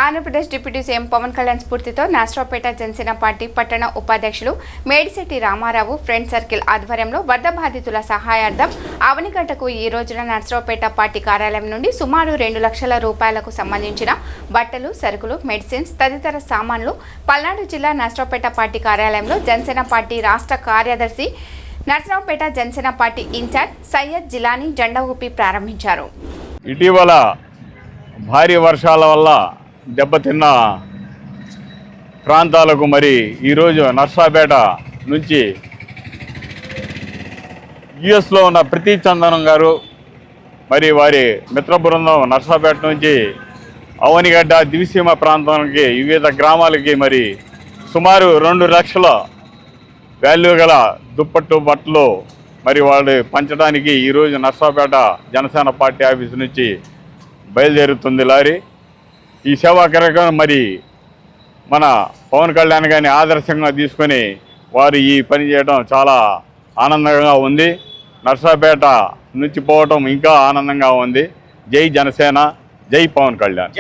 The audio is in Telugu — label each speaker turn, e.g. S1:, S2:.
S1: ఆంధ్రప్రదేశ్ డిప్యూటీ సీఎం పవన్ కళ్యాణ్ స్ఫూర్తితో నర్సరావుపేట జనసేన పార్టీ పట్టణ ఉపాధ్యక్షులు మేడిశెట్టి రామారావు ఫ్రెండ్ సర్కిల్ ఆధ్వర్యంలో వరద బాధితుల సహాయార్థం అవనిగడ్డకు ఈ రోజున నర్సరావుపేట పార్టీ కార్యాలయం నుండి సుమారు 2 లక్షల రూపాయలకు సంబంధించిన బట్టలు, సరుకులు, మెడిసిన్స్ తదితర సామాన్లు పల్నాడు జిల్లా నర్సరావుపేట పార్టీ కార్యాలయంలో జనసేన పార్టీ రాష్ట్ర కార్యదర్శి నర్సరావుపేట జనసేన పార్టీ ఇన్ఛార్జ్ సయ్యద్ జిలానీ జెండా ఊపి ప్రారంభించారు.
S2: ఇటీవల భారీ వర్షాల వల్ల దెబ్బతిన్న ప్రాంతాలకు ఈరోజు నర్సరావుపేట నుంచి యుఎస్లో ఉన్న ప్రతి చందనం గారు వారి మిత్ర బృందం నర్సరావుపేట నుంచి అవనిగడ్డ దివిసీమ ప్రాంతానికి వివిధ గ్రామాలకి సుమారు 2 లక్షల వాల్యూ గల దుప్పట్టు బట్టలు వాళ్ళు పంచడానికి ఈరోజు నర్సరావుపేట జనసేన పార్టీ ఆఫీస్ నుంచి బయలుదేరుతుంది లారీ. ఈ సేవా కార్యక్రమం మన పవన్ కళ్యాణ్ గారిని ఆదర్శంగా తీసుకొని వారు ఈ పని చేయడం చాలా ఆనందంగా ఉంది. నర్సరావుపేట నుంచి పోవటం ఇంకా ఆనందంగా ఉంది. జై జనసేన, జై పవన్ కళ్యాణ్.